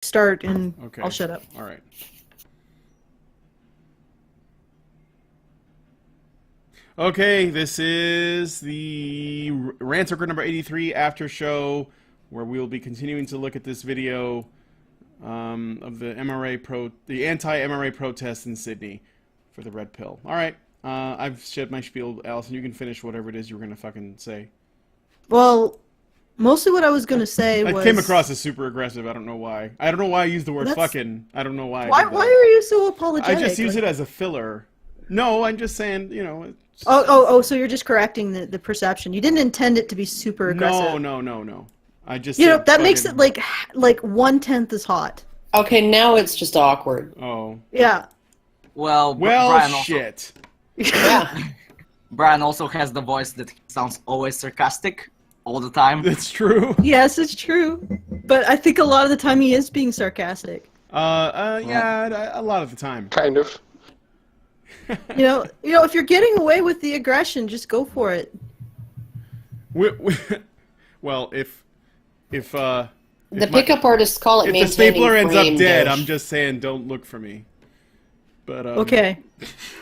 start, and Okay. I'll shut up. All right. Okay, this is the Rantzerker number 83 after show, where we'll be continuing to look at this video of the the anti-MRA protest in Sydney for the red pill. All right, I've said my spiel, Allison. You can finish whatever it is you were gonna fucking say. Well, mostly what I was going to say was... I came across as super aggressive. I don't know why. I don't know why I used the word fucking. I don't know why. Why are you so apologetic? I just use it as a filler. No, I'm just saying, you know... So you're just correcting the perception. You didn't intend it to be super aggressive. No. I just... that makes it like 1/10 as hot. Okay, now it's just awkward. Oh. Yeah. Well, Brian shit. Yeah. Brian also has the voice that sounds always sarcastic all the time. That's true. Yes, it's true. But I think a lot of the time he is being sarcastic. Yeah, a lot of the time. Kind of. You know, if you're getting away with the aggression, just go for it. Well, if the pickup artists call it if maintaining the stapler ends up frame dead, dash. I'm just saying, don't look for me. But okay.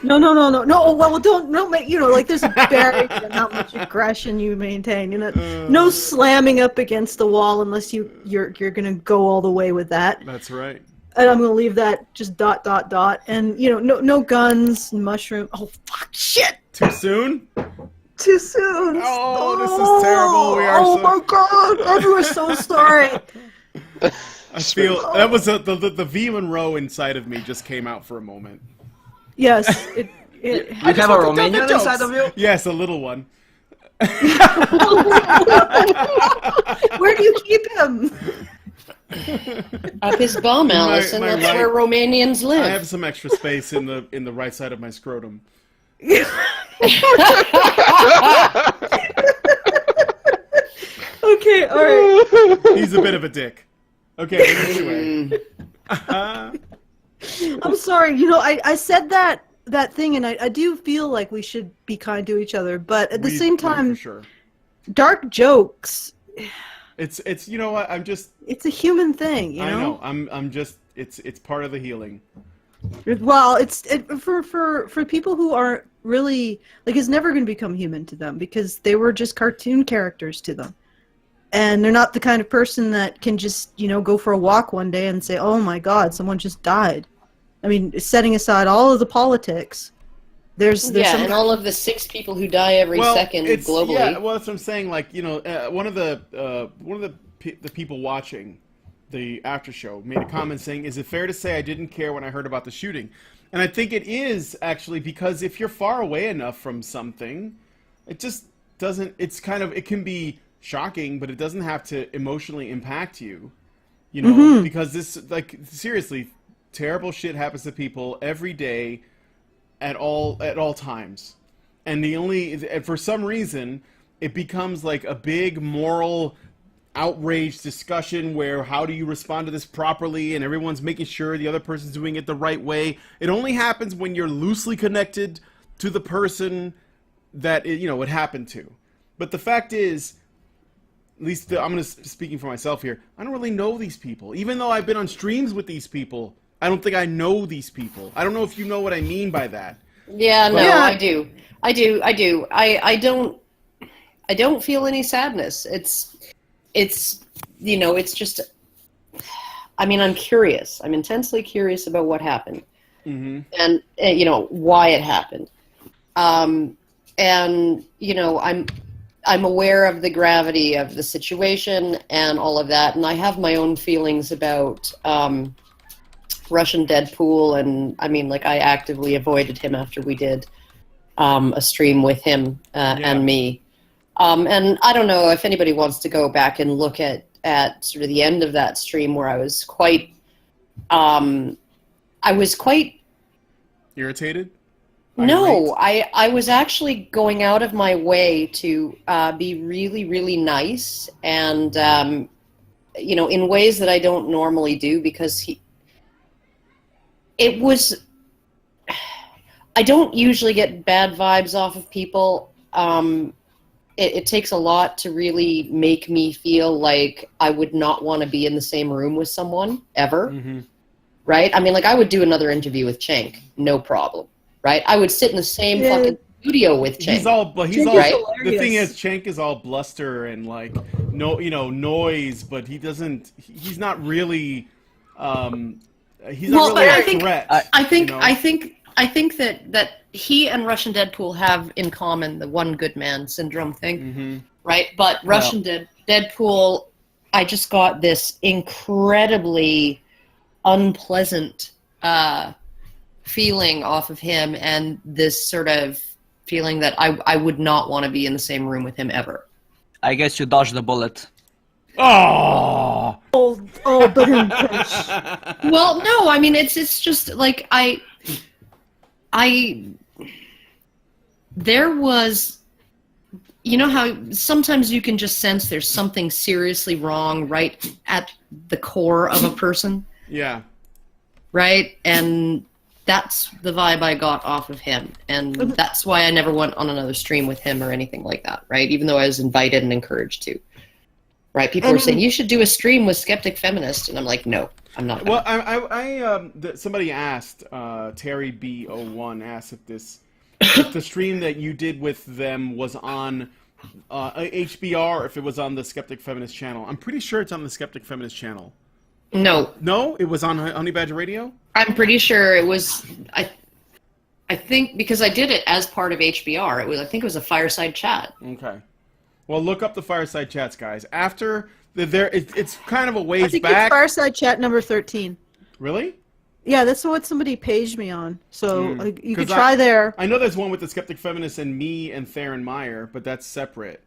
No. Well, don't make like there's a barrier to how much aggression you maintain. No slamming up against the wall unless you're gonna go all the way with that. That's right. And I'm gonna leave that just ... And no guns, mushroom. Oh fuck, shit. Too soon? Too soon. Oh, this is terrible. We are my god, Andrew is so sorry. I feel that was the V Monroe inside of me just came out for a moment. Yes. You have a Romanian inside of you? Yes, a little one. Where do you keep him? Up his bum, Allison. That's where Romanians live. I have some extra space in the right side of my scrotum. Okay, all right. He's a bit of a dick. Okay, anyway. I'm sorry. I said that thing, and I do feel like we should be kind to each other, but at the same time, for sure. Dark jokes. It's you know what, I'm just... It's a human thing, I know. I'm just... It's part of the healing. Well, for people who aren't really... it's never going to become human to them, because they were just cartoon characters to them. And they're not the kind of person that can just, go for a walk one day and say, oh my god, someone just died. I mean, setting aside all of the politics, there's and all of the 6 people who die every second globally. Yeah, well, that's what I'm saying. One of the people watching the after show made a comment saying, "Is it fair to say I didn't care when I heard about the shooting?" And I think it is actually, because if you're far away enough from something, it just doesn't. It's kind of, it can be shocking, but it doesn't have to emotionally impact you. Because this, seriously, terrible shit happens to people every day. At all times, and for some reason it becomes like a big moral outrage discussion where how do you respond to this properly, and everyone's making sure the other person's doing it the right way. It only happens when you're loosely connected to the person that it happened to. But the fact is, at least I'm speaking for myself here, I don't really know these people, even though I've been on streams with these people. I don't think I know these people. I don't know if you know what I mean by that. Yeah, no, I do. I don't feel any sadness. It's just, I mean, I'm curious. I'm intensely curious about what happened. Mm-hmm. And, why it happened. I'm aware of the gravity of the situation and all of that, and I have my own feelings about, Russian Deadpool, and I actively avoided him after we did a stream with him and me. And I don't know if anybody wants to go back and look at sort of the end of that stream where I was quite irritated. No, I was actually going out of my way to be really, really nice, and in ways that I don't normally do, because I don't usually get bad vibes off of people, it takes a lot to really make me feel like I would not want to be in the same room with someone ever. Mm-hmm. Right? I mean, like, I would do another interview with Cenk, no problem. Right? I would sit in the same fucking studio with Cenk. Right? The thing is, Cenk is all bluster and like noise, but he's not really he's not really a threat. I think that he and Russian Deadpool have in common the one good man syndrome thing. Mm-hmm. Right? But Russian Deadpool, I just got this incredibly unpleasant feeling off of him, and this sort of feeling that I would not want to be in the same room with him ever. I guess you dodged the bullet. Oh, but well, no, I mean it's just like there was, you know how sometimes you can just sense there's something seriously wrong right at the core of a person. Yeah. Right? And that's the vibe I got off of him. And that's why I never went on another stream with him or anything like that, right? Even though I was invited and encouraged to. Right? People were saying, you should do a stream with Skeptic Feminist. And I'm like, no, I'm not. Well, somebody asked, Terry B01 asked if the stream that you did with them was on HBR, if it was on the Skeptic Feminist channel. I'm pretty sure it's on the Skeptic Feminist channel. No. No? It was on Honey Badger Radio? I'm pretty sure it was, I think, because I did it as part of HBR, I think it was a fireside chat. Okay. Well, look up the fireside chats, guys. After, it's kind of a ways I think back. It's fireside chat number 13. Really? Yeah, that's what somebody paged me on. So you could try there. I know there's one with the Skeptic Feminist and me and Theron Meyer, but that's separate.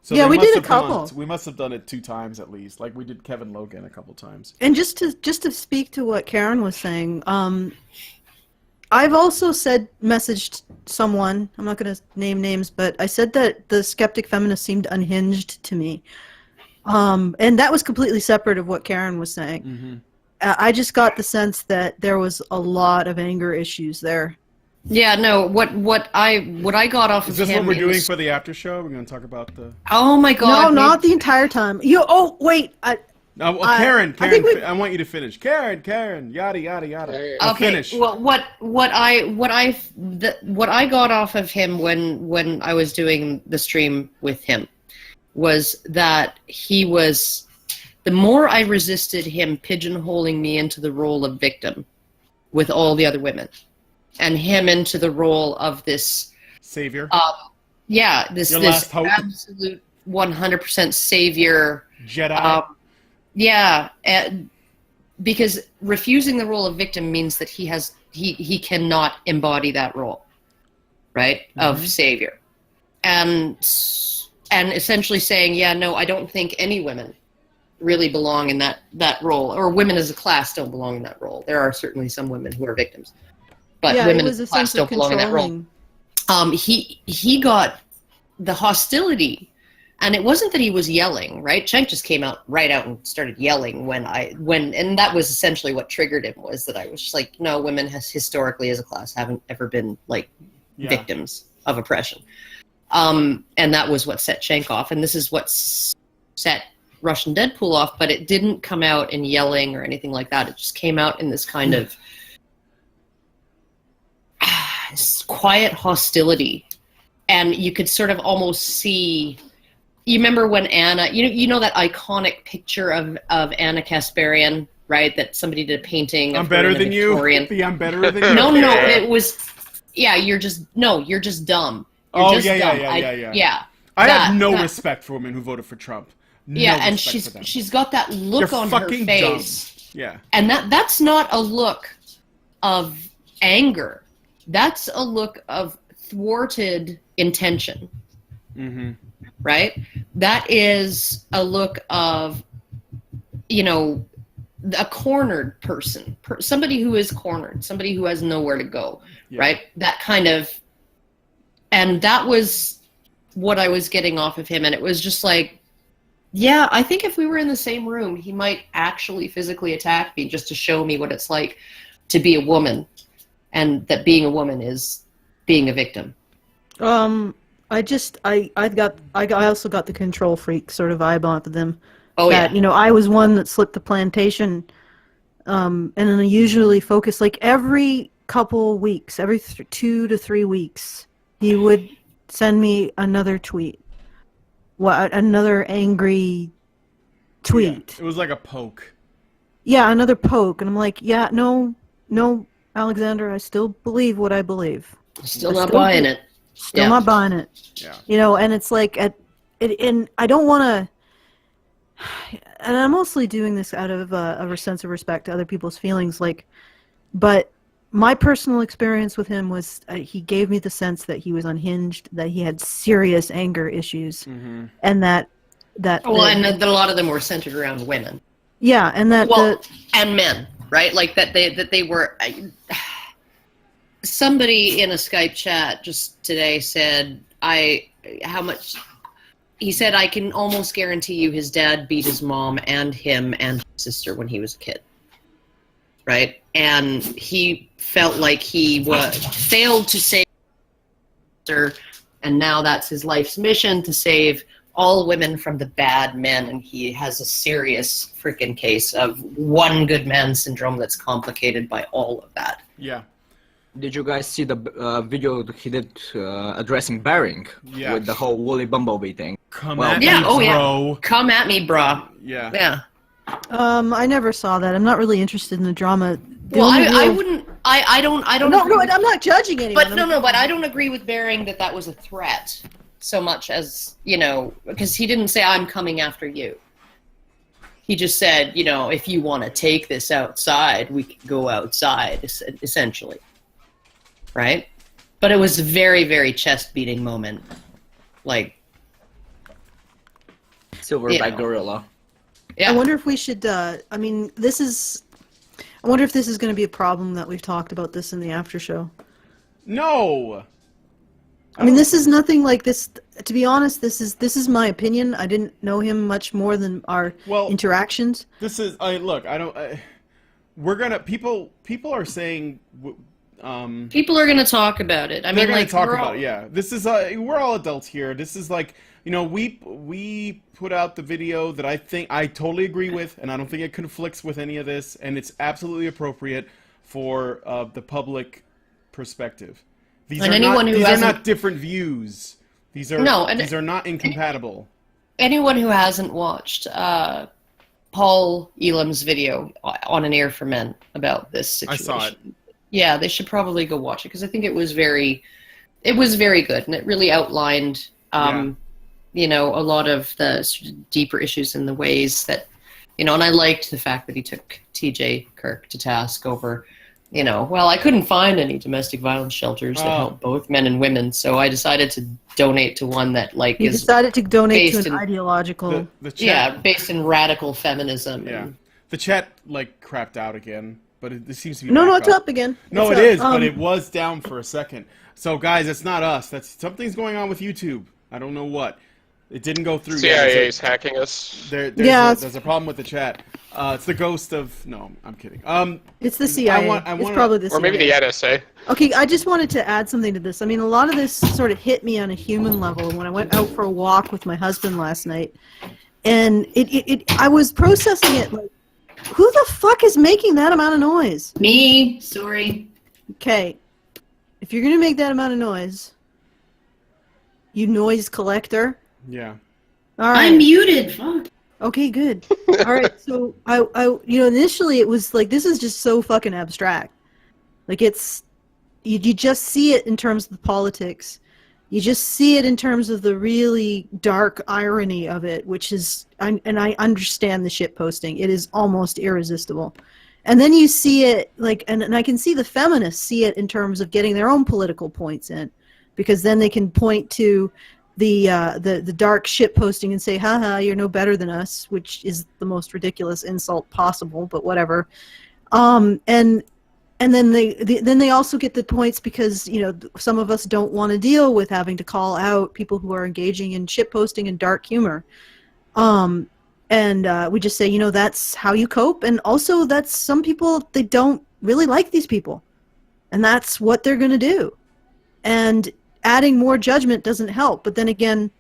So yeah, we did a couple. We must have done it 2 times at least. Like we did Kevin Logan a couple times. And just to speak to what Karen was saying, I've also messaged someone, I'm not going to name names, but I said that the Skeptic Feminist seemed unhinged to me. And that was completely separate of what Karen was saying. Mm-hmm. I just got the sense that there was a lot of anger issues there. Yeah, no. What I got off of him. Is this what we're doing for the after show? We're going to talk about the. Oh my God! No, not the entire time. Wait. Karen, I want you to finish. Karen, yada yada yada. Okay. Finish. Well, what I got off of him when I was doing the stream with him was that he was. The more I resisted him pigeonholing me into the role of victim with all the other women, and him into the role of this savior. This absolute 100% savior Jedi. Because refusing the role of victim means that he cannot embody that role, right, of savior, and essentially saying, yeah, no, I don't think any women really belong in that role, or women as a class don't belong in that role. There are certainly some women who are victims, but women as a class don't belong in that role. He got the hostility, and it wasn't that he was yelling, right? Cenk just came right out and started yelling and that was essentially what triggered him, was that I was just like, no, women historically as a class haven't ever been like victims of oppression. And that was what set Cenk off, and this is what set Russian Deadpool off, but it didn't come out in yelling or anything like that. It just came out in this kind of quiet hostility, and you could sort of almost see. You remember when Anna, you know that iconic picture of Anna Kasparian, right? That somebody did a painting. I'm better than you. I'm better than you. No, it was. Yeah, you're just dumb. You're just dumb. Yeah. I have no respect for women who voted for Trump. And she's got that look on her face. Dumb. Yeah. And that's not a look of anger. That's a look of thwarted intention. Mm-hmm. Right? That is a look of, a cornered person. Somebody who is cornered. Somebody who has nowhere to go. Yeah. Right? That kind of... And that was what I was getting off of him. And it was just like, yeah, I think if we were in the same room, he might actually physically attack me just to show me what it's like to be a woman, and that being a woman is being a victim. I I also got the control freak sort of vibe off of them. Oh That, yeah. you know, I was one that slipped the plantation, and then I usually focus like every couple weeks, every 2 to 3 weeks, he would send me another tweet, another angry tweet. Yeah, it was like a poke. Yeah, another poke, and I'm like, yeah, no, Alexander, I still believe what I believe. Still not buying it. Still not buying it. Yeah. You know, and it's like and I don't want to. And I'm mostly doing this out of a sense of respect to other people's feelings, but my personal experience with him was he gave me the sense that he was unhinged, that he had serious anger issues, and that and a lot of them were centered around women. Yeah, and that and men, right? Like that they were. Somebody in a Skype chat just today said, he said, I can almost guarantee you his dad beat his mom and him and his sister when he was a kid. Right? And he felt like he failed to save her, and now that's his life's mission, to save all women from the bad men. And he has a serious freaking case of one good man syndrome that's complicated by all of that. Yeah. Did you guys see the video that he did addressing Bering with the whole woolly bumblebee thing? Come at me, bro. Come at me, bro. Yeah. Yeah. I never saw that. I'm not really interested in the drama. I wouldn't. I don't. No, I'm not judging anyone. But I don't agree with Bering that was a threat so much as, because he didn't say I'm coming after you. He just said, if you want to take this outside, we can go outside, essentially. Right? But it was a very, very chest-beating moment. Like... Silverback gorilla. Yeah. I wonder if we should, I wonder if this is going to be a problem that we've talked about this in the after show. No! I mean, this is nothing like this. To be honest, this is my opinion. I didn't know him much more than our interactions. This is, people are saying... people are going to talk about it. They're going to talk about it, yeah. This is, we're all adults here. This is like, we put out the video that I totally agree with, and I don't think it conflicts with any of this, and it's absolutely appropriate for the public perspective. These are not different views. These are not incompatible. Anyone who hasn't watched Paul Elam's video on An Ear for Men about this situation. I saw it. Yeah, they should probably go watch it, because I think it was very good, and it really outlined, a lot of the sort of deeper issues in the ways that, and I liked the fact that he took T.J. Kirk to task over, I couldn't find any domestic violence shelters that help both men and women, so I decided to donate to one that, you decided to donate to an ideological... The chat, based in radical feminism. Yeah. The chat, crapped out again. But it seems to be No, it's up again. No, it is, but it was down for a second. So, guys, it's not us. Something's going on with YouTube. I don't know what. It didn't go through. CIA's hacking us. There's a problem with the chat. It's the ghost of... No, I'm kidding. It's the CIA. It's probably the CIA. Or maybe the NSA. Okay, I just wanted to add something to this. I mean, a lot of this sort of hit me on a human level when I went out for a walk with my husband last night. And I was processing it like, who the fuck is making that amount of noise? Me. Sorry. Okay. If you're going to make that amount of noise, you noise collector. Yeah. All right. I'm muted. Fuck. Okay, good. All right. So I initially it was like, this is just so fucking abstract. Like it's, you just see it in terms of the politics. You just see it in terms of the really dark irony of it, which is, and I understand the shit posting. It is almost irresistible. And then you see it, and I can see the feminists see it in terms of getting their own political points in, because then they can point to the dark shit posting and say, haha, you're no better than us, which is the most ridiculous insult possible, but whatever. And then they also get the points because, some of us don't want to deal with having to call out people who are engaging in shitposting and dark humor. And we just say, that's how you cope. And also that's some people, they don't really like these people. And that's what they're going to do. And adding more judgment doesn't help. But then again,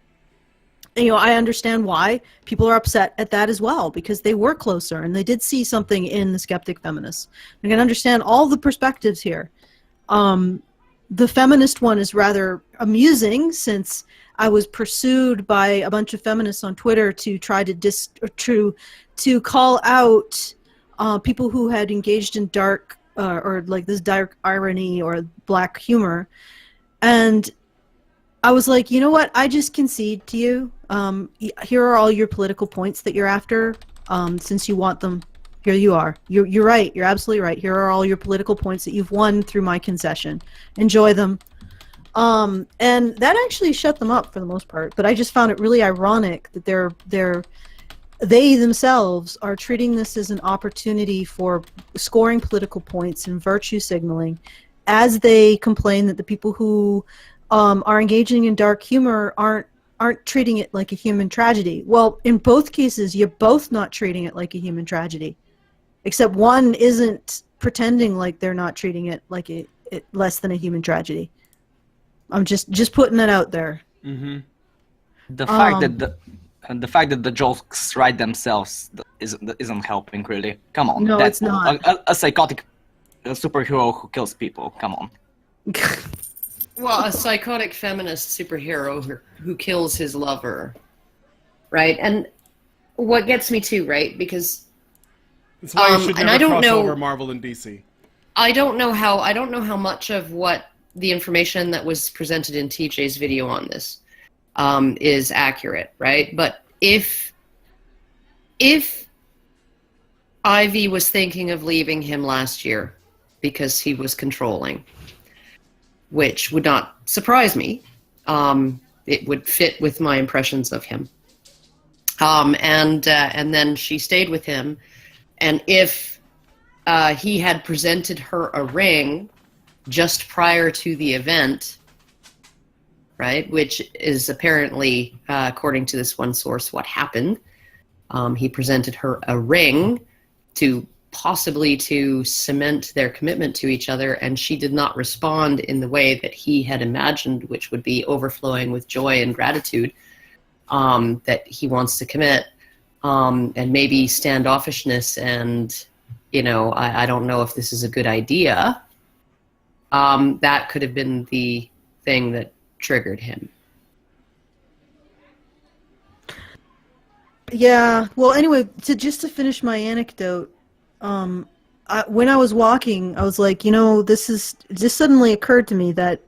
I understand why people are upset at that as well, because they were closer and they did see something in the skeptic feminists. I can understand all the perspectives here. The feminist one is rather amusing, since I was pursued by a bunch of feminists on Twitter to try to call out people who had engaged in dark or like this dark irony or black humor. And I was like, you know what? I just concede to you. Here are all your political points that you're after. Since you want them, here you are. You're right. You're absolutely right. Here are all your political points that you've won through my concession. Enjoy them. And that actually shut them up for the most part. But I just found it really ironic that they themselves are treating this as an opportunity for scoring political points and virtue signaling, as they complain that the people who are engaging in dark humor aren't treating it like a human tragedy. Well, in both cases, you're both not treating it like a human tragedy, except one isn't pretending like they're not treating it like it less than a human tragedy. I'm just putting that out there. Mm-hmm. The fact that the jokes write themselves isn't helping really. Come on, No, it's not. A psychotic superhero who kills people. Come on. Well, a psychotic feminist superhero who kills his lover, right? And what gets me too, right? Because that's why you should and never I don't cross know over Marvel and DC. I don't know how much of what the information that was presented in TJ's video on this is accurate, right? But if Ivy was thinking of leaving him last year because he was controlling, which would not surprise me. It would fit with my impressions of him. And then she stayed with him. And if he had presented her a ring just prior to the event, right, which is apparently, according to this one source, what happened. He presented her a ring possibly to cement their commitment to each other, and she did not respond in the way that he had imagined, which would be overflowing with joy and gratitude that he wants to commit, and maybe standoffishness and, I don't know if this is a good idea. That could have been the thing that triggered him. Yeah. Well, anyway, just to finish my anecdote, when I was walking, I was like, this just suddenly occurred to me that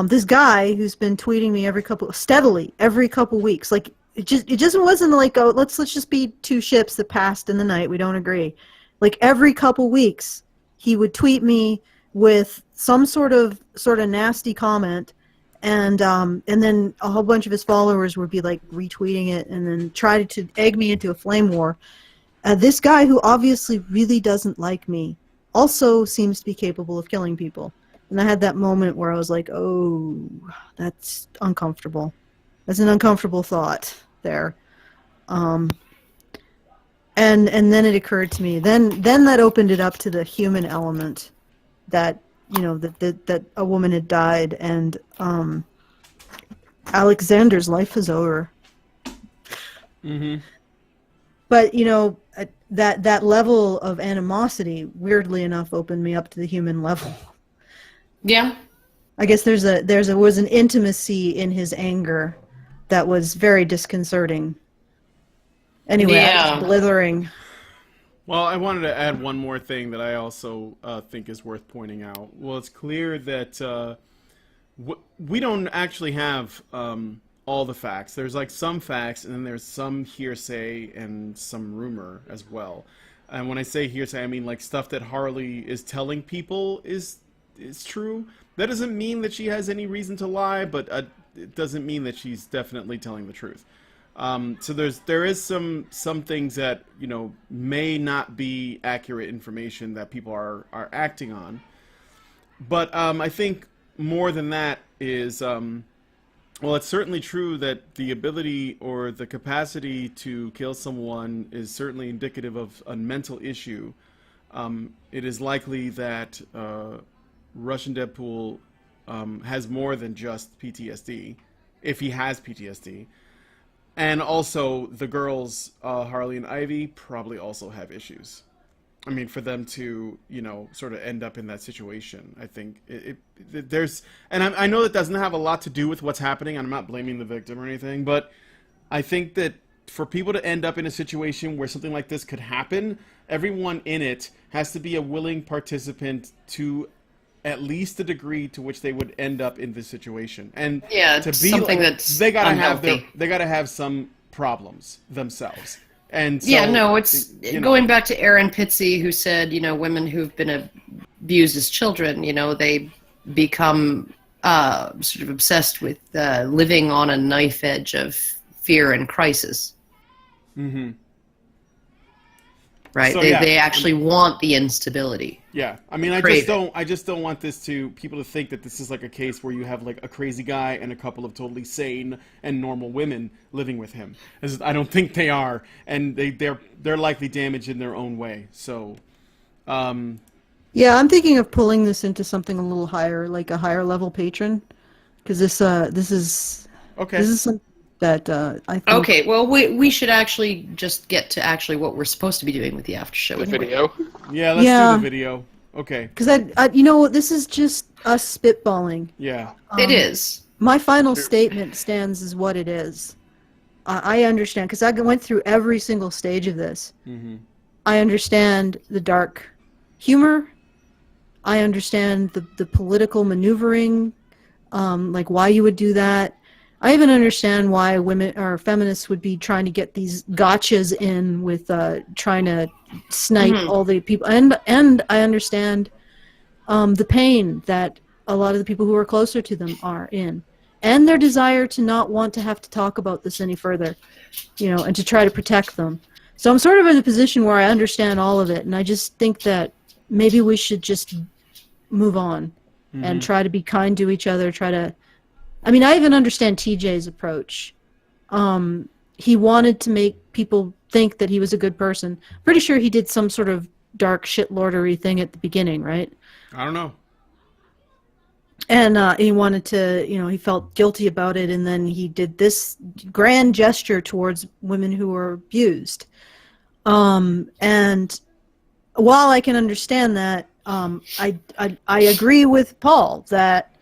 this guy who's been tweeting me every couple weeks, like it wasn't like, oh, let's just be two ships that passed in the night, we don't agree. Like every couple weeks, he would tweet me with some sort of nasty comment, and then a whole bunch of his followers would be like retweeting it and then try to egg me into a flame war. This guy, who obviously really doesn't like me, also seems to be capable of killing people. And I had that moment where I was like, oh, that's uncomfortable. That's an uncomfortable thought there. And then it occurred to me. Then that opened it up to the human element, that that a woman had died, and Alexander's life is over. Mm-hmm. But that level of animosity, weirdly enough, opened me up to the human level. Yeah. I guess was an intimacy in his anger that was very disconcerting. Anyway, yeah. I was blithering. Well, I wanted to add one more thing that I also think is worth pointing out. Well, it's clear that we don't actually have all the facts. There's like some facts, and then there's some hearsay and some rumor as well. And when I say hearsay, I mean like stuff that Harley is telling people is true. That doesn't mean that she has any reason to lie, but it doesn't mean that she's definitely telling the truth. So there is some things that may not be accurate information that people are acting on. But I think more than that is well, it's certainly true that the ability or the capacity to kill someone is certainly indicative of a mental issue. It is likely that Russian Deadpool has more than just PTSD, if he has PTSD. And also, the girls, Harley and Ivy, probably also have issues. I mean, for them to, sort of end up in that situation, I think there's... And I know that doesn't have a lot to do with what's happening, and I'm not blaming the victim or anything, but I think that for people to end up in a situation where something like this could happen, everyone in it has to be a willing participant to at least the degree to which they would end up in this situation. And to be something that's they gotta unhealthy. they gotta have some problems themselves. And so, it's going back to Aaron Pitsey, who said, women who've been abused as children, they become sort of obsessed with living on a knife edge of fear and crisis. Mm-hmm. Right? So, they actually want the instability. Yeah, I mean, I just don't want people to think that this is like a case where you have like a crazy guy and a couple of totally sane and normal women living with him. I don't think they are, and they're likely damaged in their own way. So, yeah, I'm thinking of pulling this into something a little higher, like a higher level patron, because this is something that I think... Okay, well, we should actually just get to actually what we're supposed to be doing with the after show. The anyway. video. Yeah, let's do the video. Okay. Because this is just us spitballing. Yeah. It is. My final statement stands as what it is. I understand, because I went through every single stage of this. Mm-hmm. I understand the dark humor. I understand the political maneuvering, like why you would do that. I even understand why women or feminists would be trying to get these gotchas in with trying to snipe all the people, and I understand the pain that a lot of the people who are closer to them are in, and their desire to not want to have to talk about this any further, and to try to protect them. So I'm sort of in a position where I understand all of it, and I just think that maybe we should just move on and try to be kind to each other, I mean, I even understand TJ's approach. He wanted to make people think that he was a good person. Pretty sure he did some sort of dark shitlordery thing at the beginning, right? I don't know. And he wanted to, he felt guilty about it, and then he did this grand gesture towards women who were abused. And while I can understand that, I agree with Paul that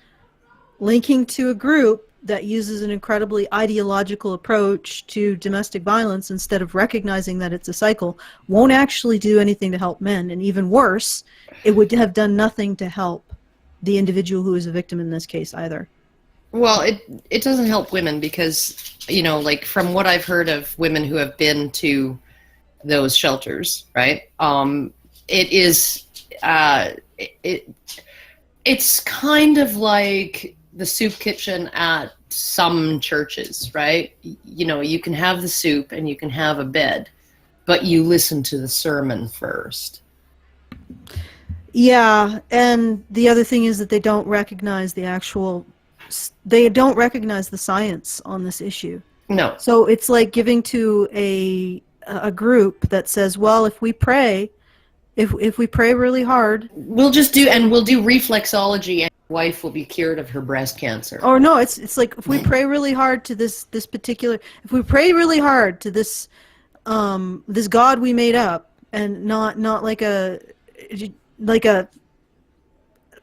linking to a group that uses an incredibly ideological approach to domestic violence instead of recognizing that it's a cycle won't actually do anything to help men. And even worse, it would have done nothing to help the individual who is a victim in this case either. Well, it doesn't help women because, like from what I've heard of women who have been to those shelters, right? It is, it's kind of like the soup kitchen at some churches, right? You can have the soup and you can have a bed, but you listen to the sermon first. Yeah, and the other thing is that they don't recognize the science on this issue. No. So it's like giving to a group that says, well, if we pray really hard, we'll do reflexology and your wife will be cured of her breast cancer. Or no, it's like if we pray really hard to this particular, if we pray really hard to this this God we made up, and not like a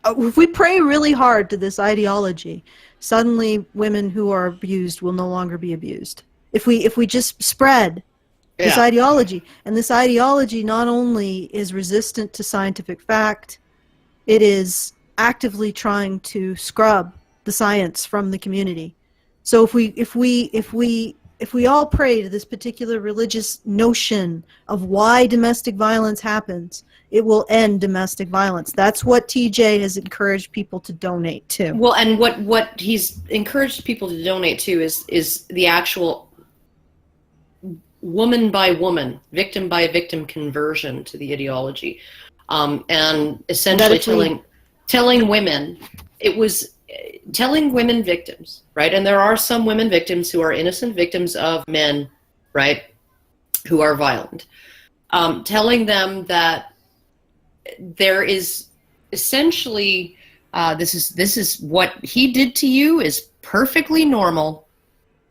if we pray really hard to this ideology, suddenly women who are abused will no longer be abused. If we just spread this ideology, and this ideology not only is resistant to scientific fact, it is actively trying to scrub the science from the community. So if we all pray to this particular religious notion of why domestic violence happens, it will end domestic violence. That's what TJ has encouraged people to donate to. Well, and what he's encouraged people to donate to is the actual woman by woman, victim by victim conversion to the ideology, and essentially telling women, it was telling women victims, right? And there are some women victims who are innocent victims of men, right, who are violent. Telling them that there is essentially This is what he did to you is perfectly normal,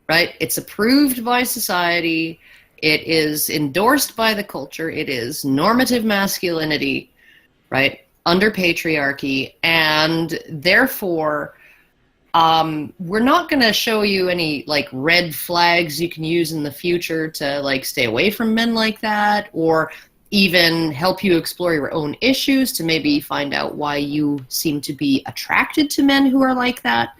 right? It's approved by society. It is endorsed by the culture. It is normative masculinity, right? Under patriarchy, and therefore, we're not going to show you any like red flags you can use in the future to like stay away from men like that, or even help you explore your own issues to maybe find out why you seem to be attracted to men who are like that,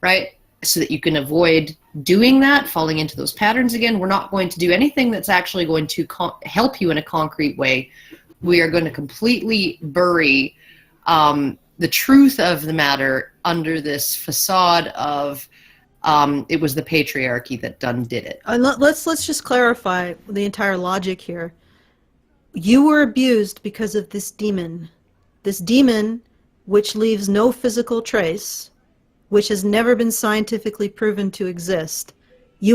right? So that you can avoid doing that, falling into those patterns again. We're not going to do anything that's actually going to help you in a concrete way. We are going to completely bury the truth of the matter under this facade of it was the patriarchy that did it. Let's just clarify the entire logic here. You were abused because of this demon which leaves no physical trace, which has never been scientifically proven to exist. We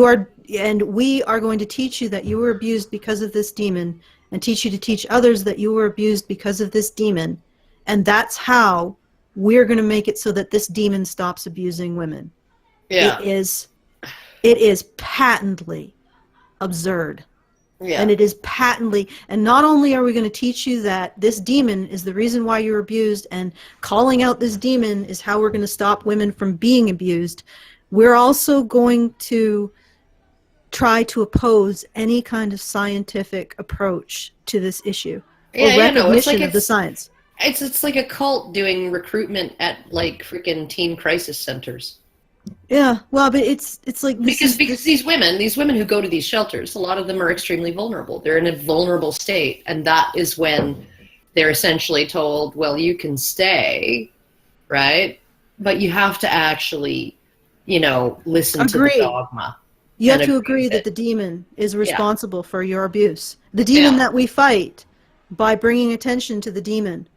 are going to teach you that you were abused because of this demon, and teach you to teach others that you were abused because of this demon. And that's how we're going to make it so that this demon stops abusing women. Yeah. It is patently absurd. Yeah. And it is patently, and not only are we going to teach you that this demon is the reason why you're abused, and calling out this demon is how we're going to stop women from being abused, we're also going to try to oppose any kind of scientific approach to this issue, or recognition of the science. It's like a cult doing recruitment at like freaking teen crisis centers. Yeah, well, but it's like because these women who go to these shelters, a lot of them are extremely vulnerable. They're in a vulnerable state, and that is when they're essentially told, well, you can stay, right? But you have to actually, listen to the dogma. You have to agree that the demon is responsible for your abuse. The demon that we fight by bringing attention to the demon.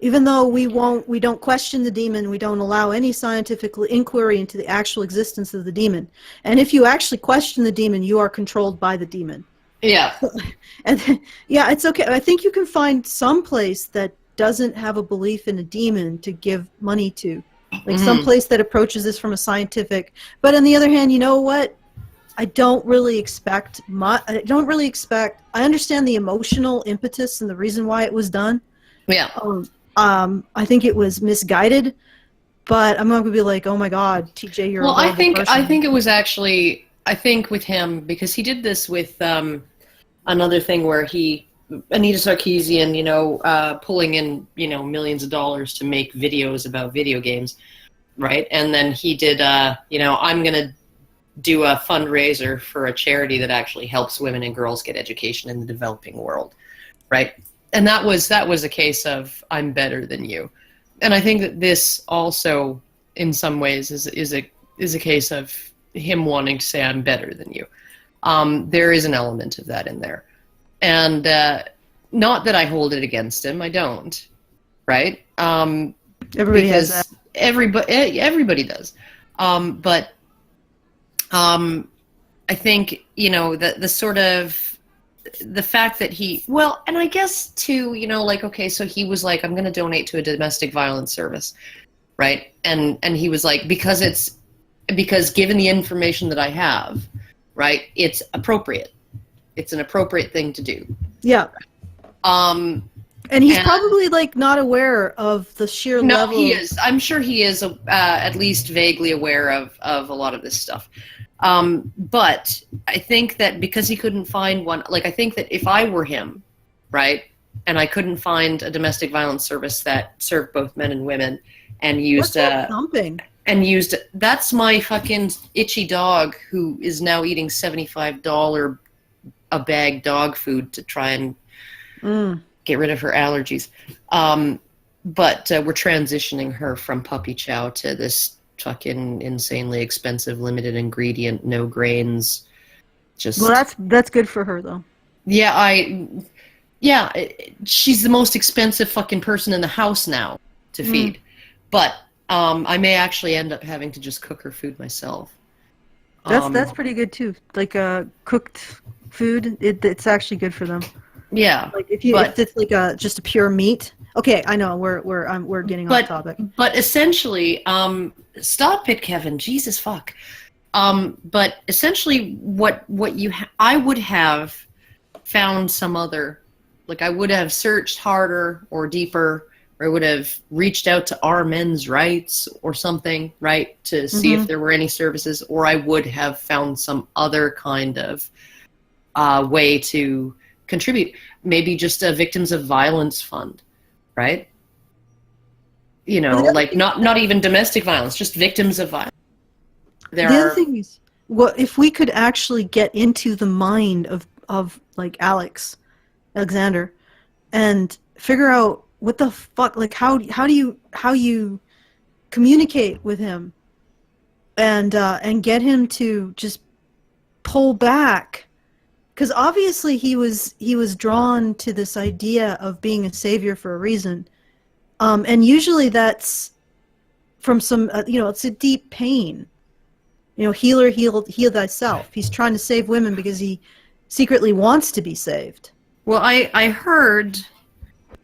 Even though we don't question the demon, we don't allow any scientific inquiry into the actual existence of the demon. And if you actually question the demon, you are controlled by the demon. Yeah. And it's okay. I think you can find some place that doesn't have a belief in a demon to give money to. Like some place that approaches this from a scientific. But on the other hand, you know what? I don't really expect I understand the emotional impetus and the reason why it was done. Yeah. I think it was misguided, but I'm not going to be like, oh my God, TJ, you're a horrible person. I think it was actually, with him, because he did this with another thing where Anita Sarkeesian, pulling in, millions of dollars to make videos about video games, right? And then he did, I'm going to do a fundraiser for a charity that actually helps women and girls get education in the developing world, right? And that was a case of I'm better than you, and I think that this also, in some ways, is a case of him wanting to say I'm better than you. There is an element of that in there, and not that I hold it against him. I don't, right? Everybody has that. Everybody does, but I think the sort of. The fact that and I guess too, okay, so he was like, I'm going to donate to a domestic violence service, right? And he was like, because given the information that I have, right, it's appropriate. It's an appropriate thing to do. Yeah. And he's probably like not aware of the sheer level. No, he is. I'm sure he is at least vaguely aware of a lot of this stuff. But I think that because he couldn't find one, like I think that if I were him, right, and I couldn't find a domestic violence service that served both men and women and used thumping? And used that's my fucking itchy dog who is now eating $75 a bag dog food to try and get rid of her allergies. But we're transitioning her from puppy chow to this fucking insanely expensive, limited ingredient, no grains. Just that's good for her though. She's the most expensive fucking person in the house now to feed. But I may actually end up having to just cook her food myself. That's pretty good too. Like cooked food, it's actually good for them. Yeah. Like if it's like just a pure meat. Okay, I know we're getting off topic. But essentially, stop it, Kevin. Jesus fuck. But essentially, I would have found some other, like I would have searched harder or deeper, or I would have reached out to our men's rights or something, right, to see if there were any services, or I would have found some other kind of way to contribute. Maybe just a victims of violence fund, right? You know, like not even domestic violence, just victims of violence. The other thing is, well, if we could actually get into the mind of like Alexander, and figure out what the fuck, like how you communicate with him, and get him to just pull back, because obviously he was drawn to this idea of being a savior for a reason, and usually that's from some it's a deep pain. Healer, heal thyself. He's trying to save women because he secretly wants to be saved. Well, I heard,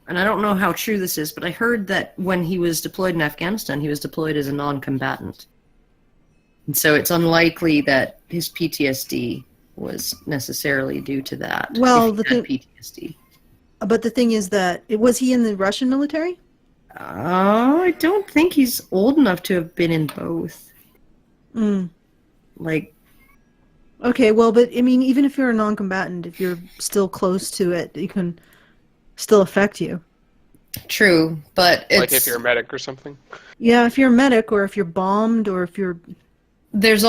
and I don't know how true this is, but I heard that when he was deployed in Afghanistan, he was deployed as a non-combatant. And so it's unlikely that his PTSD was necessarily due to that. Well, PTSD. But the thing is that, was he in the Russian military? I don't think he's old enough to have been in both. Okay, well, but I mean, even if you're a non-combatant, if you're still close to it, it can still affect you. True, but it's... Like if you're a medic or something? Yeah, if you're a medic, or if you're bombed, or if you're... There's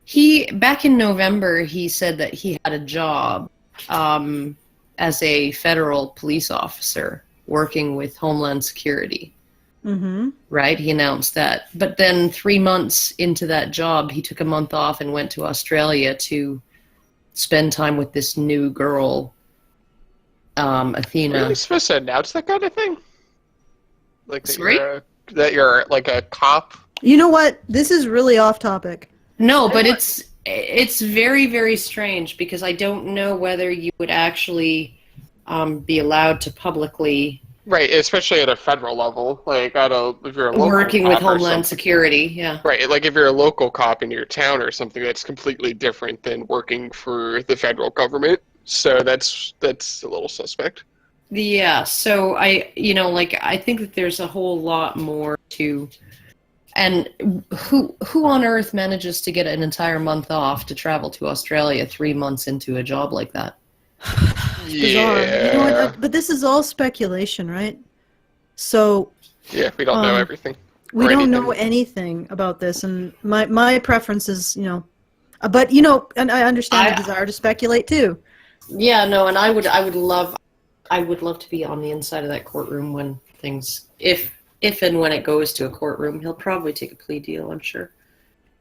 he back in November, he said that he had a job as a federal police officer working with Homeland Security. Right? He announced that. But then 3 months into that job, he took a month off and went to Australia to spend time with this new girl, Athena. Are you supposed to announce that kind of thing? Like that you're like a cop? You know what? This is really off topic. No, but it's very, very strange, because I don't know whether you would actually be allowed to publicly... Right, especially at a federal level. Like, if you're a local working cop with Homeland Security, yeah. Right, like if you're a local cop in your town or something, that's completely different than working for the federal government. So that's a little suspect. Yeah, so I think that there's a whole lot more to... And who on earth manages to get an entire month off to travel to Australia 3 months into a job like that? Yeah. You know what? But this is all speculation, right? So... Yeah, we don't know everything. We don't know anything about this, and my preference is, but and I understand the desire to speculate too. Yeah, no, and I would love to be on the inside of that courtroom when things, if and when it goes to a courtroom. He'll probably take a plea deal, I'm sure.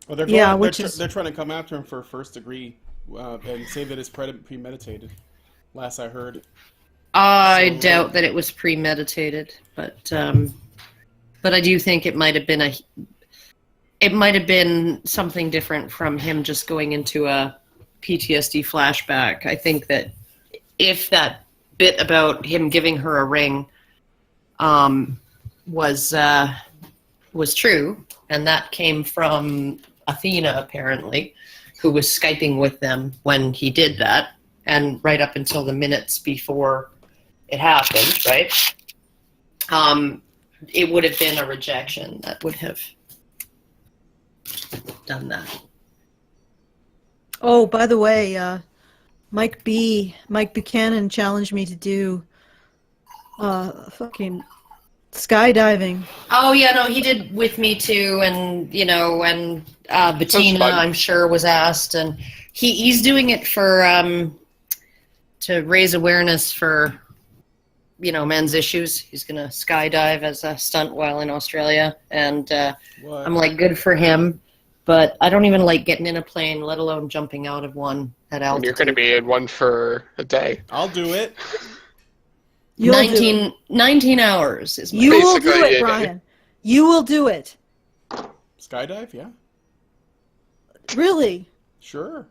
Well, they're trying to come after him for first degree and say that it's premeditated. Last I heard. I doubt that it was premeditated, but I do think it might have been something different from him just going into a PTSD flashback. I think that if that bit about him giving her a ring was true, and that came from Athena apparently, who was Skyping with them when he did that, and right up until the minutes before it happened, right? It would have been a rejection that would have done that. Oh, by the way, Mike Buchanan challenged me to do fucking skydiving. Oh yeah, no, he did with me too, and Bettina, I'm sure, was asked, and he's doing it for to raise awareness for men's issues. He's gonna skydive as a stunt while in Australia, and I'm like, good for him. But I don't even like getting in a plane, let alone jumping out of one at altitude. And you're going to be in one for a day. I'll do it. 19 hours is my... You will do it, Brian. You will do it. Skydive, yeah. Really? Sure.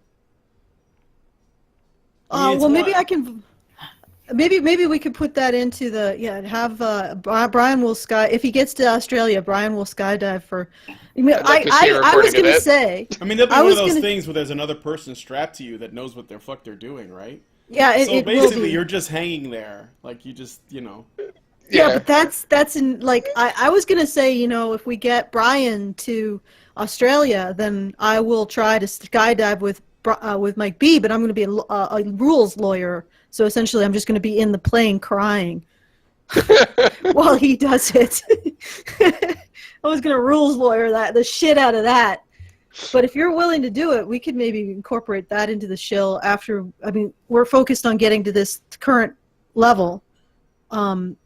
Well, maybe I can. Maybe we could put that into the have Brian will if he gets to Australia, Brian will skydive for. I was going to say. I mean, that'll be one of those things where there's another person strapped to you that knows what the fuck they're doing, right? Yeah. So basically, you're just hanging there, like you just Yeah, but that's in I was going to say, if we get Brian to Australia, then I will try to skydive with Mike B, but I'm going to be a rules lawyer. So essentially, I'm just going to be in the plane crying while he does it. I was going to rules lawyer the shit out of that. But if you're willing to do it, we could maybe incorporate that into the shill after. I mean, we're focused on getting to this current level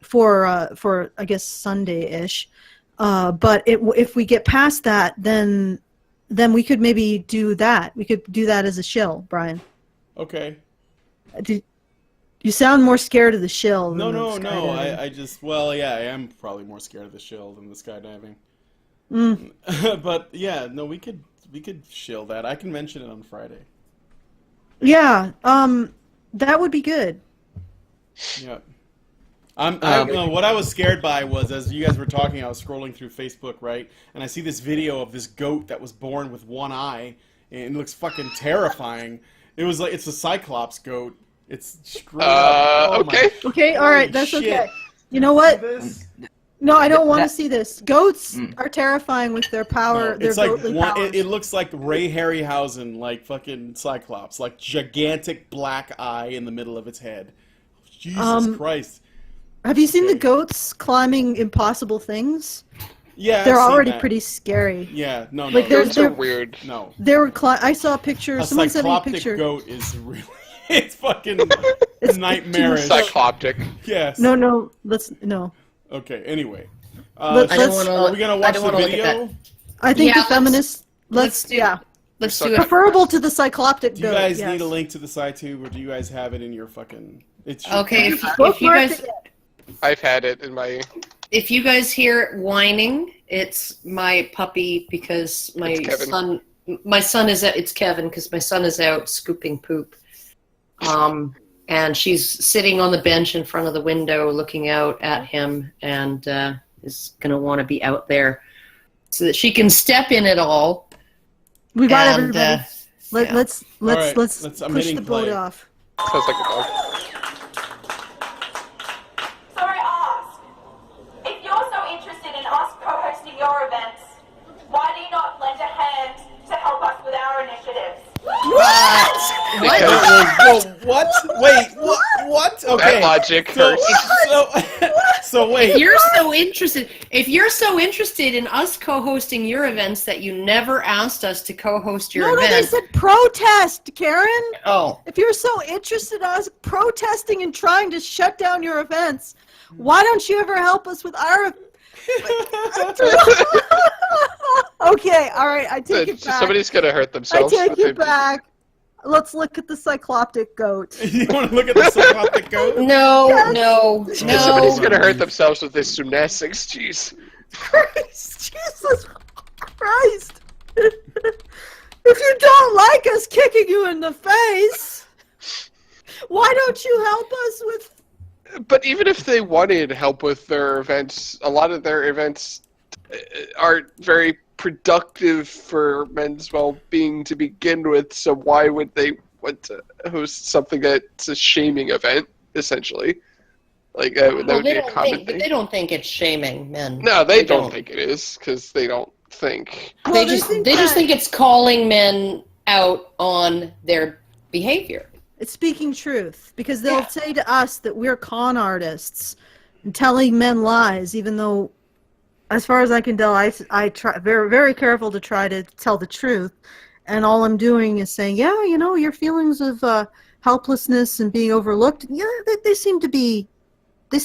for I guess Sunday-ish. But if we get past that, then we could maybe do that. We could do that as a shill, Brian. Okay. You sound more scared of the shill than No. I am probably more scared of the shill than the skydiving. But yeah, no, we could shill that. I can mention it on Friday. Yeah, that would be good. Yeah. What I was scared by was, as you guys were talking, I was scrolling through Facebook, right? And I see this video of this goat that was born with one eye, and it looks fucking terrifying. It was like, it's a Cyclops goat. It's screwed up. Okay. Okay, alright, that's shit. Okay. You know what? No, I don't want to see this. Goats are terrifying with their power, it's their like goatly powers. it looks like Ray Harryhausen, like fucking Cyclops, like gigantic black eye in the middle of its head. Jesus Christ. Have you seen the goats climbing impossible things? Yeah, they're I've seen already that. pretty scary. Yeah, no. Goats are weird. No. They were I saw a picture. Someone sent me a Cycloptic picture. goat is really, it's fucking It's nightmarish. Cycloptic. Yes. No. Okay. Anyway, Are we gonna watch the video? I think Yeah, the feminists. let's do it. Preferable to the cycloptic Do you goat. guys yes. need a link to the site too, or do you guys have it in your fucking? Okay, if you Bookmark guys it. I've had it in my. if you guys hear whining, it's my puppy because my son is out. It's Kevin because my son is out scooping poop. And she's sitting on the bench in front of the window looking out at him and is going to want to be out there so that she can step in it all. We got And, everybody. Let's Right, push hitting the boat play. off. Sounds like a dog. So I ask, if you're so interested in us co-hosting your events, why do you not lend a hand to help us with our initiatives? What? What? Wait, what? Okay. That logic hurts. So wait. If you're so interested in us co-hosting your events that you never asked us to co-host your No, they event. said protest, Karen. Oh. If you're so interested in us protesting and trying to shut down your events, why don't you ever help us with our... Okay, all right, I take it back. Somebody's gonna hurt I themselves. take it back. Let's look at the cycloptic goat. You want to look at the cycloptic goat? No. Somebody's gonna hurt themselves with this gymnastics. Jeez. Jesus Christ. If you don't like us kicking you in the face, why don't you help us with... But even if they wanted help with their events, a lot of their events aren't very productive for men's well-being to begin with, so why would they want to host something that's a shaming event, essentially? Like, that would be a common thing. They don't think it's shaming men. No, they don't think it is, because they don't think. They just think it's calling men out on their behavior. It's speaking truth, because they'll say to us that we're con artists and telling men lies, even though, as far as I can tell, I try very, very careful to try to tell the truth, and all I'm doing is saying, yeah, you know, your feelings of helplessness and being overlooked, yeah, they seem to be, they're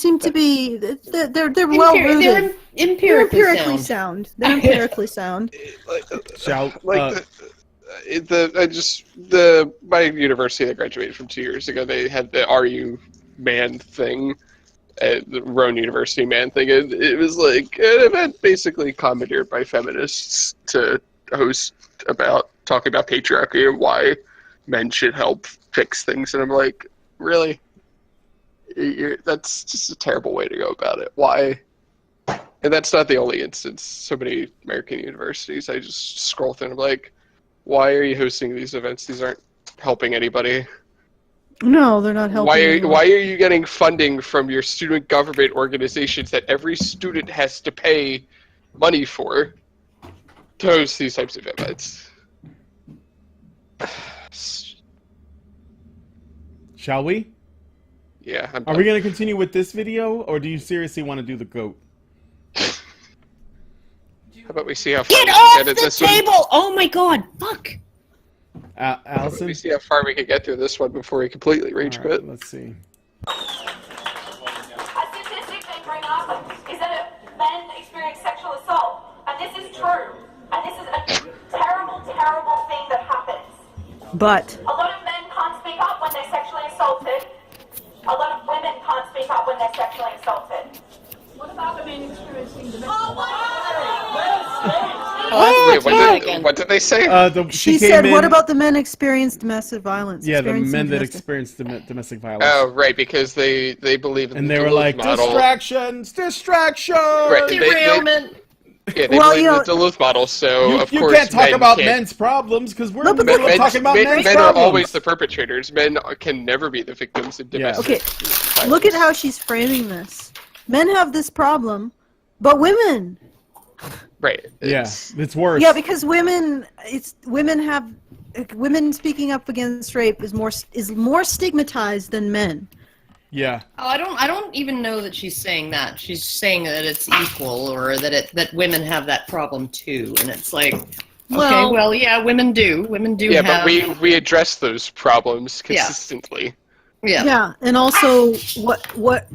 well rooted. They're empirically sound. They're empirically sound. Shout. My university that graduated from 2 years ago, they had the RU man thing, the Roan University man thing, and it was like an event basically commandeered by feminists to host about talking about patriarchy and why men should help fix things, and I'm like, really? That's just a terrible way to go about it. Why? And that's not the only instance. So many American universities, I just scroll through and I'm like, why are you hosting these events? These aren't helping anybody. No, they're not helping. Why are you getting funding from your student government organizations that every student has to pay money for to host these types of events? Shall we? Yeah. Are we going to continue with this video, or do you seriously want to do the GOAT? How about we see how far Get we off can get at the this table! one? Oh my god, fuck! How about Allison? we see how far we can get through this one before we completely rage All right, quit? let's see. A statistic they bring up is that men experience sexual assault, and this is true, and this is a terrible, terrible thing that happens. But A lot of men can't speak up when they're sexually assaulted. A lot of women can't speak up when they're sexually assaulted. What about the men experiencing domestic Wait, what did they say? she said, "What about the men experience domestic violence?" Yeah, the Experiencing men that domestic- experience domestic violence. Oh, right, because they believe in And the they were Duluth like, model. distractions! Right, Derailment! Yeah, they Well, believe you in know- the Duluth model, so of You course can't talk men about can't. men's problems, because we're No, in the but middle of talking about men's men problems. are always the perpetrators. Men can never be the victims in Yeah. domestic Okay, violence. look at how she's framing this. Men have this problem, but women. Right. Yeah, it's worse. Yeah, because women speaking up against rape is more stigmatized than men. Yeah. Oh, I don't even know that she's saying that. She's saying that it's equal, or that women have that problem too. And it's like, okay, well, yeah, women do. Women do Yeah, have... but we address those problems consistently. Yeah. Yeah, and also what?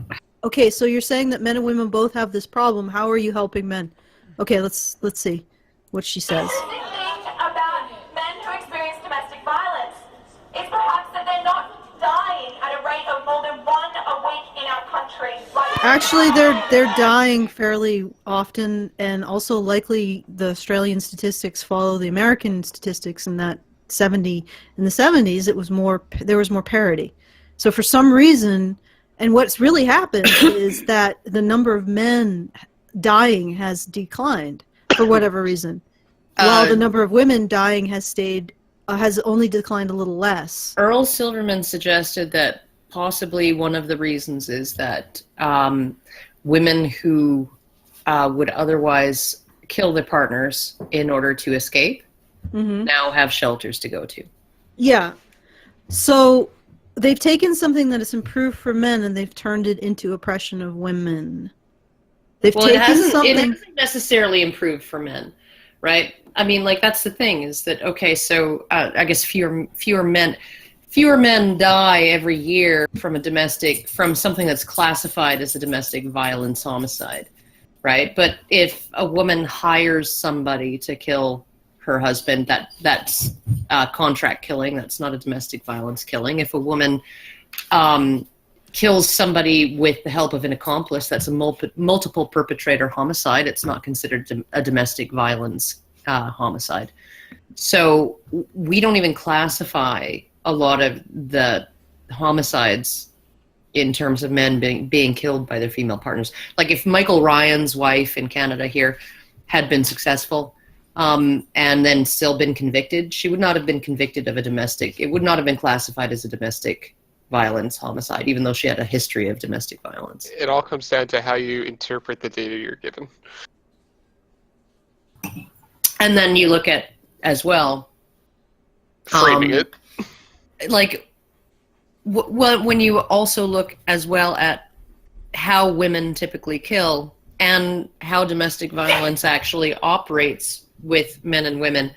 Okay, so you're saying that men and women both have this problem. How are you helping men? Okay, let's see what she says. The thing about men who experience domestic violence is perhaps that they're not dying at a rate of more than one a week in our country. Actually, they're dying fairly often, and also likely the Australian statistics follow the American statistics. In that in the 70s, there was more parity. So for some reason, and what's really happened is that the number of men dying has declined for whatever reason, while the number of women dying has only declined a little less. Earl Silverman suggested that possibly one of the reasons is that women who would otherwise kill their partners in order to escape now have shelters to go to. Yeah. So they've taken something that has improved for men and they've turned it into oppression of women. It hasn't necessarily improved for men, right? I mean, like, that's the thing, is that, okay, so I guess fewer men die every year from something that's classified as a domestic violence homicide, right? But if a woman hires somebody to kill her husband, that's contract killing. That's not a domestic violence killing. If a woman kills somebody with the help of an accomplice, that's a multiple perpetrator homicide. It's not considered a domestic violence homicide. So we don't even classify a lot of the homicides in terms of men being killed by their female partners. Like, if Michael Ryan's wife in Canada here had been successful, and then still been convicted, she would not have been convicted of it would not have been classified as a domestic violence homicide, even though she had a history of domestic violence. It all comes down to how you interpret the data you're given. And then you look at, as well, Framing it. Like, when you also look as well at how women typically kill and how domestic violence actually operates with men and women,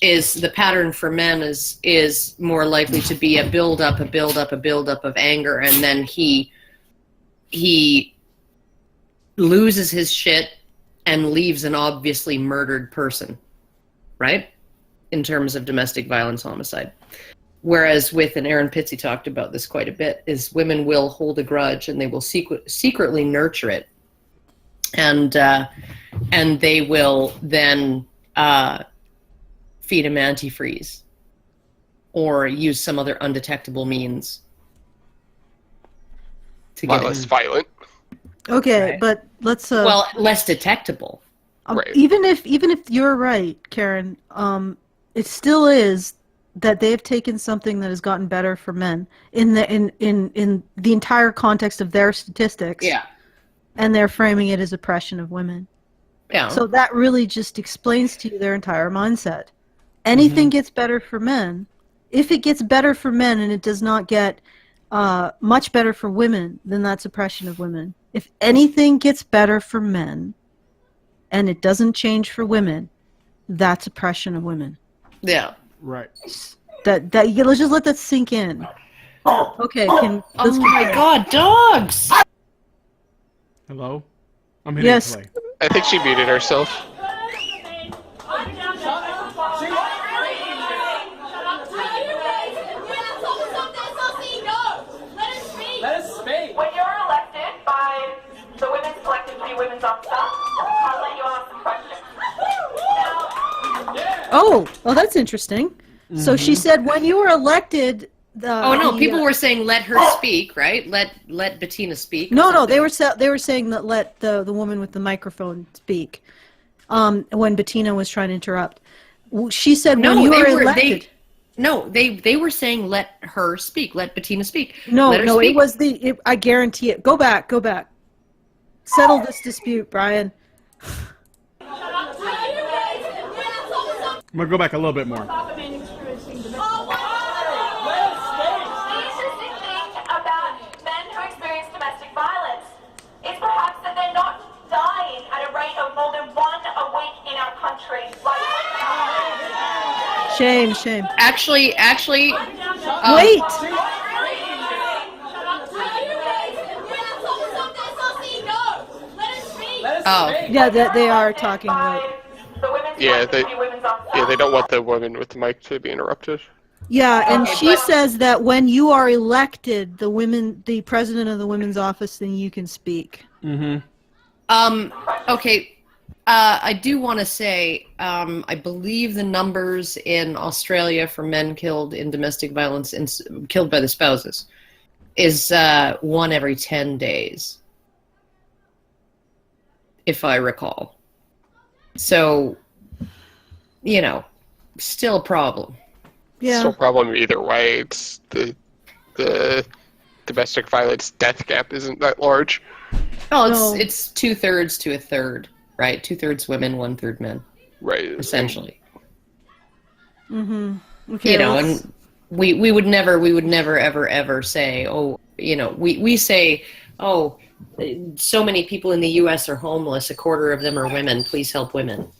is the pattern for men is more likely to be a build-up of anger, and then he loses his shit and leaves an obviously murdered person, right? In terms of domestic violence homicide. Whereas and Aaron Pitsey talked about this quite a bit, is women will hold a grudge and they will secretly nurture it. And they will then feed him antifreeze or use some other undetectable means to Well, get less it. violent. Okay, Right. but let's Well, less detectable. Right. even if you're right, Karen, it still is that they've taken something that has gotten better for men in the entire context of their statistics. Yeah. And they're framing it as oppression of women. Yeah. So that really just explains to you their entire mindset. Anything gets better for men. If it gets better for men and it does not get much better for women, then that's oppression of women. If anything gets better for men and it doesn't change for women, that's oppression of women. Yeah. Right. Let's just let that sink in. Okay, Oh my God, dogs! Hello? I'm hitting Yes. play. I think she muted herself. When you're elected by the Women's Collective to be Women's Officer, I'll let you ask some questions. Now, Oh, that's interesting. So she said when you were elected. People were saying let her speak, right? Let Bettina speak. No, they were saying that let the woman with the microphone speak. When Bettina was trying to interrupt, she said when you were elected. They were saying let her speak, let Bettina speak. No, let her no, speak. it was I guarantee it. Go back. Settle this dispute, Brian. I'm gonna go back a little bit more. the interesting thing about men who experience domestic violence is perhaps that they're not dying at a rate of more than one a week in our country. Shame. Actually, Wait. Yeah, they are talking about. Yeah, they don't want the woman with the mic to be interrupted. Yeah, and she says that when you are elected, the president of the women's office, then you can speak. Okay. I do want to say, I believe the numbers in Australia for men killed in domestic violence and killed by the spouses is 1 every 10 days, if I recall. So, still a problem. Yeah. Still a problem either way. It's the domestic violence death gap isn't that large. Oh, it's 2/3 to 1/3, right? 2/3 women, 1/3 men. Right. Essentially. Okay, And we would never ever say, we say, so many people in the US are homeless, 1/4 of them are women, please help women.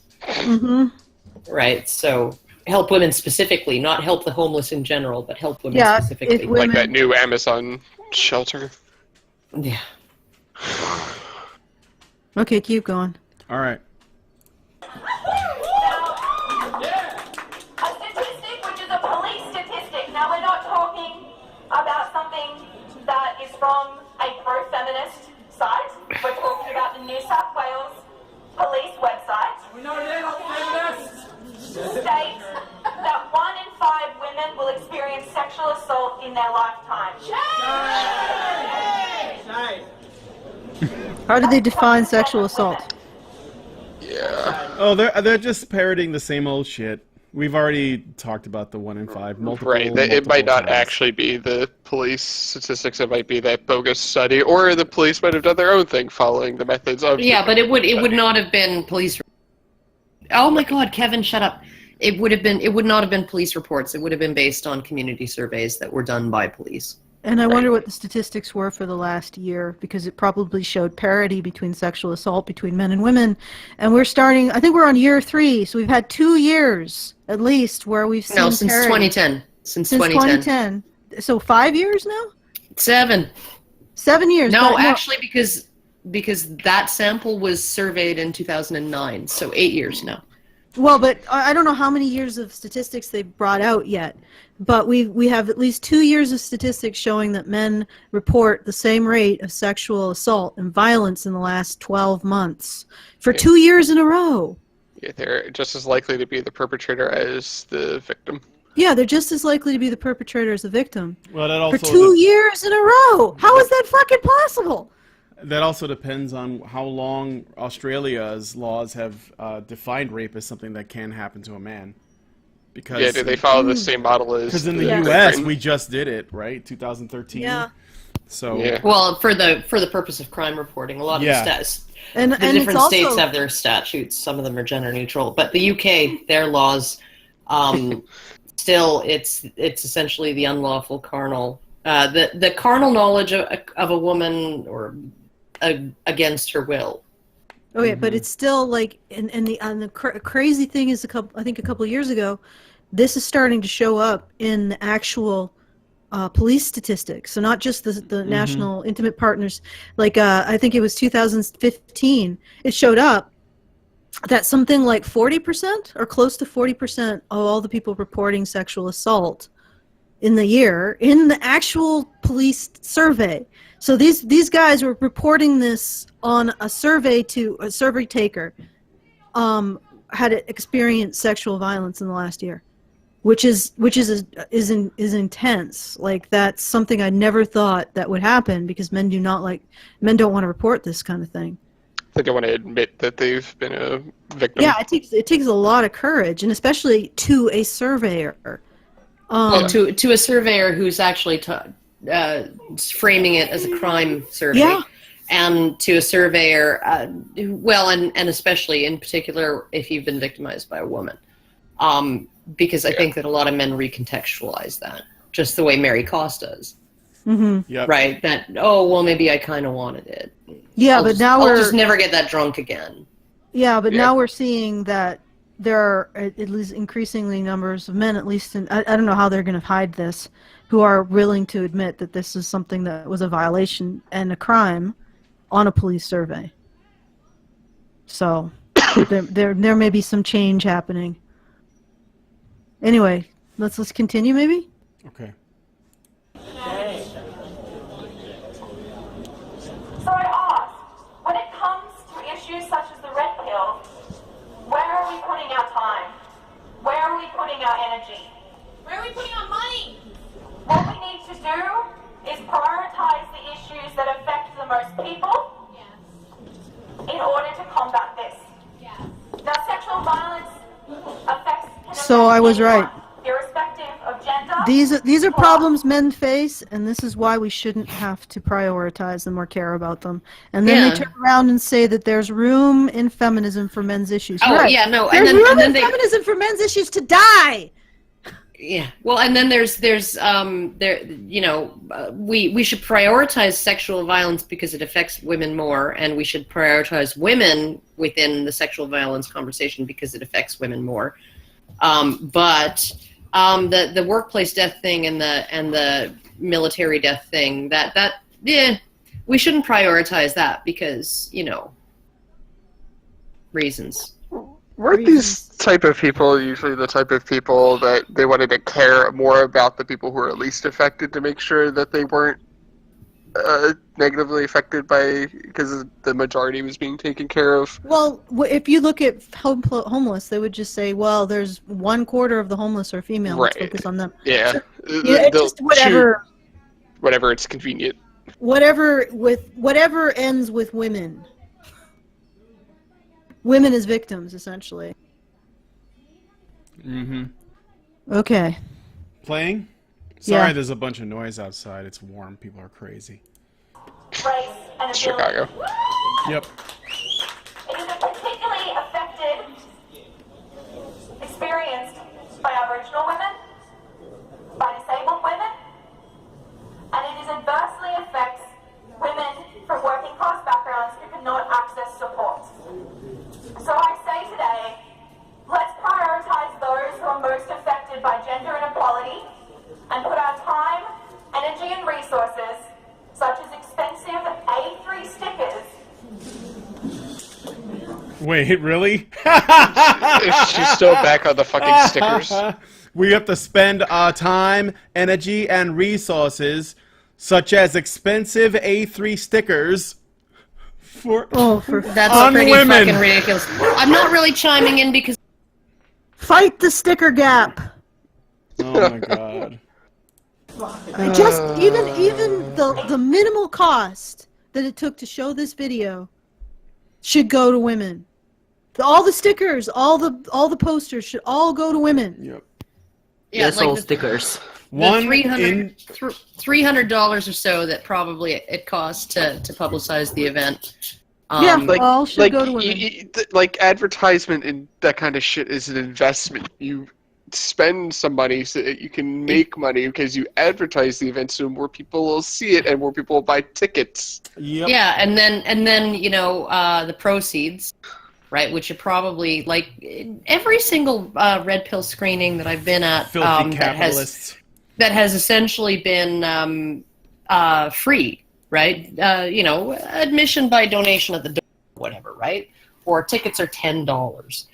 Right? So help women specifically, not help the homeless in general, but help women specifically. Like that new Amazon shelter. Yeah. Okay, keep going. All right. A statistic which is a police statistic. Now we're not talking about something that is from a pro-feminist site. We're talking about the New South Wales police website. We know they're not feminists. States that 1 in 5 women will experience sexual assault in their lifetime. How do they define sexual assault? Yeah. Oh, they're just parroting the same old shit. We've already talked about the 1 in 5. Multiple. It might not times. actually be the police statistics. It might be that bogus study, or the police might have done their own thing following the methods of. Yeah, but it would not have been police. Oh my God, Kevin, shut up! It would not have been police reports. It would have been based on community surveys that were done by police. And I wonder what the statistics were for the last year, because it probably showed parity between sexual assault between men and women. And I think we're on year 3, so we've had 2 years at least where we've seen since parity. 2010. Since 2010. So 5 years now? 7. 7 years. No, actually, because that sample was surveyed in 2009, so 8 years now. Well, but I don't know how many years of statistics they've brought out yet, but we have at least 2 years of statistics showing that men report the same rate of sexual assault and violence in the last 12 months for 2 years in a row. Yeah, they're just as likely to be the perpetrator as the victim. Yeah, they're just as likely to be the perpetrator as the victim. Well, that also for 2 years in a row. How is that fucking possible? That also depends on how long Australia's laws have defined rape as something that can happen to a man. Because do they follow the same model as? Because in the U.S. we just did it, right? 2013. Yeah. So. Yeah. Well, for the purpose of crime reporting, a lot of the stats. And the different states have their statutes. Some of them are gender neutral, but the UK, their laws, still it's essentially the unlawful carnal, the carnal knowledge of a woman or against her will. Okay, but it's still like, and the crazy thing is, I think a couple of years ago, this is starting to show up in the actual police statistics. So not just the National Intimate Partners. Like I think it was 2015. It showed up that something like 40% or close to 40% of all the people reporting sexual assault in the year in the actual police survey. So these guys were reporting this on a survey to a survey taker had experienced sexual violence in the last year, which is intense. Like, that's something I never thought that would happen, because men don't want to report this kind of thing. They don't want to admit that they've been a victim. Yeah, it takes a lot of courage, and especially to a surveyor. To a surveyor who's actually framing it as a crime survey. Yeah. And to a surveyor, and especially in particular if you've been victimized by a woman. Because I think that a lot of men recontextualize that, just the way Mary Koss does. Mm-hmm. Yep. Right? That, maybe I kind of wanted it. Yeah, I'll just never get that drunk again. Yeah, but now we're seeing that there are at least increasingly numbers of men, at least I don't know how they're going to hide this, who are willing to admit that this is something that was a violation and a crime on a police survey. So there may be some change happening. Anyway, let's continue maybe? Okay. So I ask, when it comes to issues such as the red pill, where are we putting our time? Where are we putting our energy? Where are we putting our money? What we need to do is prioritize the issues that affect the most people in order to combat this. Yes. Now, sexual violence affects So I was right. irrespective of gender. These are problems men face, and this is why we shouldn't have to prioritize them or care about them. And then they turn around and say that there's room in feminism for men's issues. Oh, right. yeah, no. There's room in feminism for men's issues to die. Yeah. Well, and then we should prioritize sexual violence because it affects women more, and we should prioritize women within the sexual violence conversation because it affects women more. But the workplace death thing and the military death thing, we shouldn't prioritize that because, reasons. Weren't these type of people usually the type of people that they wanted to care more about the people who were least affected to make sure that they weren't negatively affected because the majority was being taken care of? Well, if you look at homeless, they would just say, well, there's 1/4 of the homeless are female. Let's focus on them. Yeah. So, it's just whatever. Whatever it's convenient. Whatever ends with women. Women as victims, essentially. Mm-hmm. Okay. Playing? Sorry, there's a bunch of noise outside. It's warm. People are crazy. Race and ability. Chicago. Yep. It is a particularly affected experienced by Aboriginal women, by disabled women, and it adversely affects women from working class backgrounds who cannot access support. So I say today, let's prioritize those who are most affected by gender inequality and put our time, energy, and resources, such as expensive A3 stickers. Wait, really? She's still back on the fucking stickers. We have to spend our time, energy, and resources, such as expensive A3 stickers, That's on pretty women. fucking ridiculous. I'm not really chiming in because Fight the sticker gap. Oh my god. Just even the minimal cost that it took to show this video should go to women. All the stickers, all the posters should all go to women. Yep. Yeah, Yes, like all the, stickers. the One $300 or so that probably it costs to publicize the event. Yeah, Like, all should like, go to women. like advertisement and that kind of shit is an investment. You spend some money so that you can make money because you advertise the event so more people will see it and more people will buy tickets. Yep. Yeah, and then you know the proceeds, right? Which are probably like every single red pill screening that I've been at Filthy capitalists. that has essentially been free, right? You know, admission by donation at the door, whatever, right? Or tickets are $10.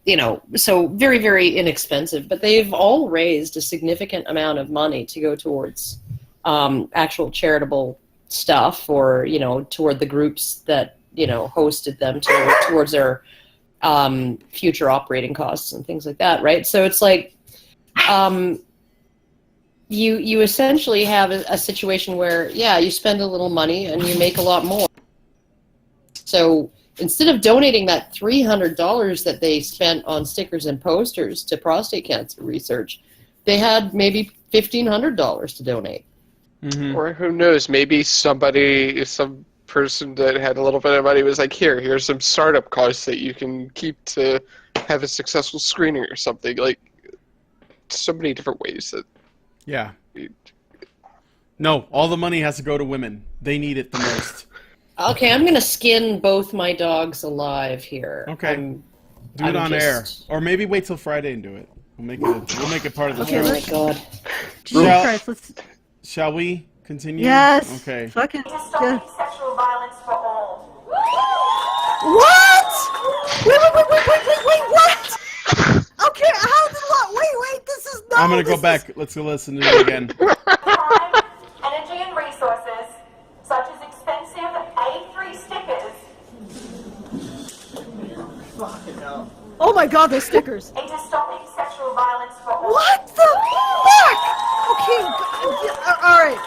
You know, so very, very inexpensive. But they've all raised a significant amount of money to go towards actual charitable stuff, or you know, toward the groups that you know hosted them, towards their future operating costs and things like that, right? So it's like you essentially have a situation where you spend a little money and you make a lot more. So instead of donating that $300 that they spent on stickers and posters to prostate cancer research, they had maybe $1,500 to donate. Mm-hmm. Or who knows, maybe some person that had a little bit of money was like, here's some startup costs that you can keep to have a successful screening or something. Like, so many different ways that... Yeah. No, all the money has to go to women. They need it the most. Okay, I'm gonna skin both my dogs alive here. Okay. Do it on air, or maybe wait till Friday and do it. We'll make it part of the Okay, Oh show. my god. Jesus Christ, Shall we continue? Yes. Okay. Fucking. To stopping sexual violence for all. What? Wait, what? Okay, how did what? Wait, this is not. I'm gonna go back. Let's go listen to it again. Time, energy, and resources, such as expensive A3 stickers, Oh my god, those stickers. into stopping sexual violence for all. What the fuck? Okay, alright.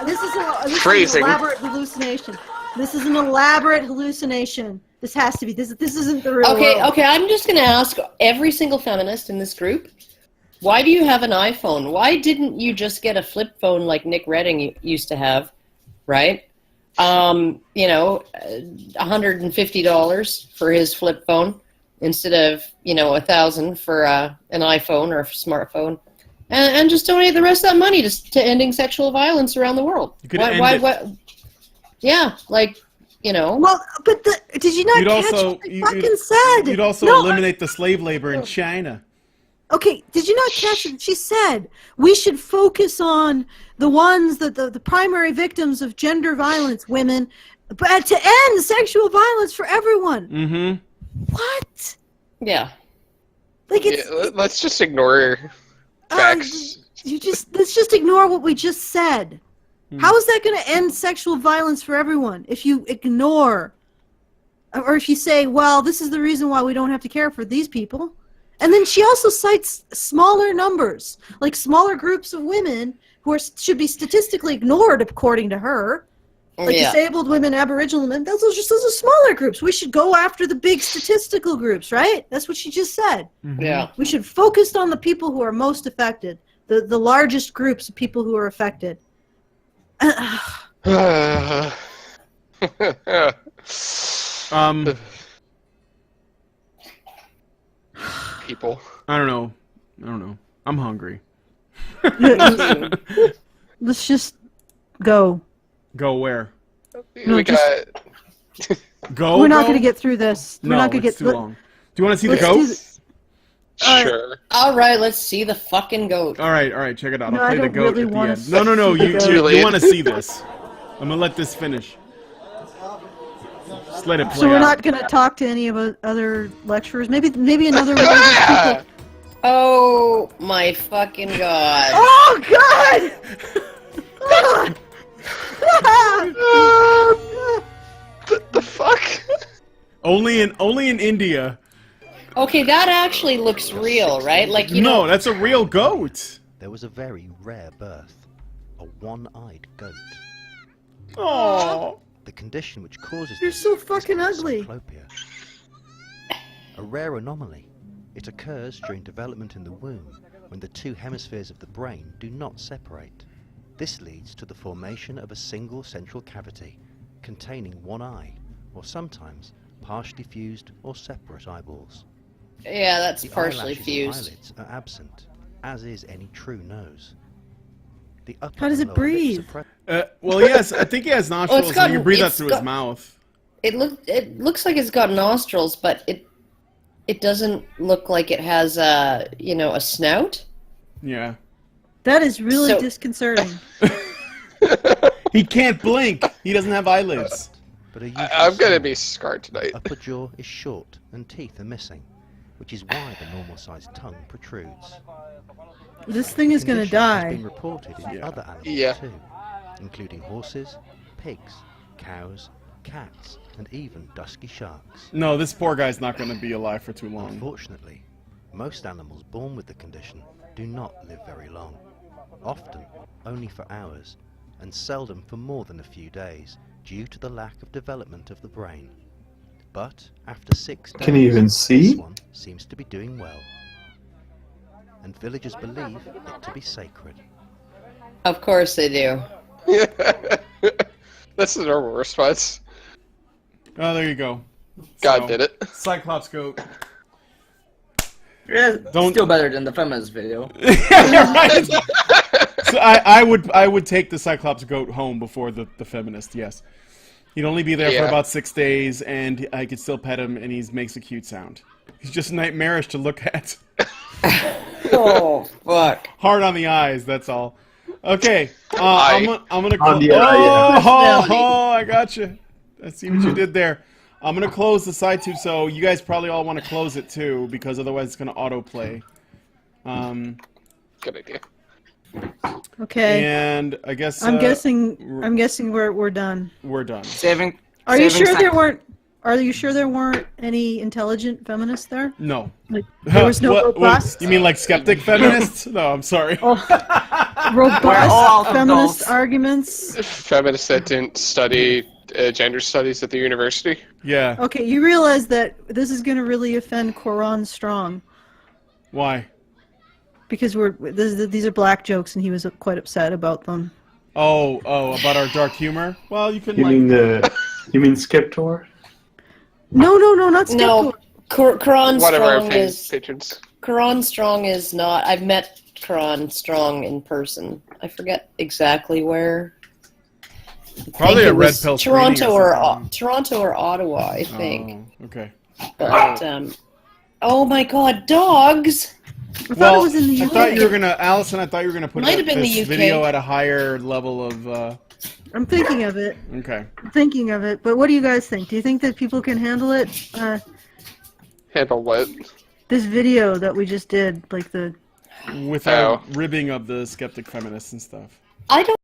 This is an Phrasing. elaborate hallucination. This is an elaborate hallucination. This has to be. This isn't the real world. Okay, I'm just gonna ask every single feminist in this group, why do you have an iPhone? Why didn't you just get a flip phone like Nick Redding used to have, right? You know, $150 for his flip phone instead of, you know, $1,000 for an iPhone or a smartphone, and just donate the rest of that money to ending sexual violence around the world. You could end it. Yeah, like, you know. Well, but did you not catch what I fucking said? You'd also eliminate the slave labor in China. Okay, did you not catch it? She said we should focus on the ones that the primary victims of gender violence, women, but to end sexual violence for everyone. Mm-hmm. What? Yeah. Like it's. Let's just ignore facts. Let's just ignore what we just said. How is that going to end sexual violence for everyone if you ignore, or if you say, well, this is the reason why we don't have to care for these people? And then she also cites smaller numbers, like smaller groups of women who should be statistically ignored, according to her. Like disabled women, Aboriginal women, those are smaller groups. We should go after the big statistical groups, right? That's what she just said. Mm-hmm. Yeah. We should focus on the people who are most affected, the largest groups of people who are affected. People. I don't know. I'm hungry. Let's just go. Go where? No, We got... Go. We're not going to get through this. No, We're not going to it's get too long. Do you want to see the Let's goat? do this. Sure. All right, let's see the fucking goat. All right, check it out. No, I'll I play the don't goat really at the wanna end. No, see you the goat. want to see this. I'm gonna let this finish. Just let it play So we're out. not going to talk to any of other lecturers. Maybe another one of those people. Oh my fucking god. Oh God! The fuck? Only in India. Okay, that actually looks real, right? Like, you No, know... that's a real goat. There was a very rare birth, a one-eyed goat. Oh, The condition which causes You're this so is fucking called ugly. cyclopia. A rare anomaly. It occurs during development in the womb when the two hemispheres of the brain do not separate. This leads to the formation of a single central cavity containing one eye, or sometimes partially fused or separate eyeballs. Yeah, that's The partially eyelashes and fused. eyelids are absent, as is any true nose. The upper How does and it lower lips breathe? are present. well, yes, I think he has nostrils. got- and he can breathe that it's through his got- mouth. It looks like it's got nostrils, but it doesn't look like it has a snout. Yeah. That is really So- disconcerting. He can't blink. He doesn't have eyelids. But usually I'm gonna small. be scarred tonight. The upper jaw is short and teeth are missing, which is why the normal-sized tongue protrudes. This thing is gonna Condition has die. been reported in Yeah. other animals Yeah. too, including horses, pigs, cows, cats, and even dusky sharks. No, this poor guy's not going to be alive for too long. Unfortunately, most animals born with the condition do not live very long, often only for hours, and seldom for more than a few days, due to the lack of development of the brain. But after 6 days, Can you even see? this one seems to be doing well, and villagers believe it to be sacred. Of course they do. That's the normal response. Oh, there you go. God So, did it. Cyclops goat. Yeah, Don't- still better than the feminist video. Yeah, right. So I would take the Cyclops goat home before the feminist. Yes, he'd only be there for Yeah. about 6 days, and I could still pet him, and he makes a cute sound. He's just nightmarish to look at. Oh fuck! Hard on the eyes. That's all. Okay, Eye. I'm gonna. On the oh, eye, yeah. oh, I got you. I see what you did there. I'm gonna close the side tube, so you guys probably all want to close it too, because otherwise it's gonna autoplay. Good idea. Okay. And I guess I'm guessing we're done. we're done. Saving. Are you saving sure there Cyclops. weren't? Are you sure there weren't any intelligent feminists there? No. Like, there was no What- robust, you mean like skeptic feminists? No, I'm sorry. We're all robust feminist adults. arguments? Feminists that didn't study gender studies at the university. Yeah. Okay, you realize that this is going to really offend Coran Strong Why? because these are black jokes, and he was quite upset about them. Oh, about our dark humor? Well, you can You like. mean Skeptor? No, not No, Skeptor. Quran One of our Strong famous is patrons. Quran Strong is not. I've met Quran Strong in person. I forget exactly where. Probably I think a it red was pill screening Toronto or Ottawa, I Oh, think. okay. But oh my God, dogs! I thought it was in the I UK. thought you were gonna, Allison. I thought you were gonna put Might have been this the UK. video at a higher level of. I'm thinking of it. Okay. But what do you guys think? Do you think that people can handle it? Handle what? This video that we just did, like the Without ribbing of the skeptic feminists and stuff. I don't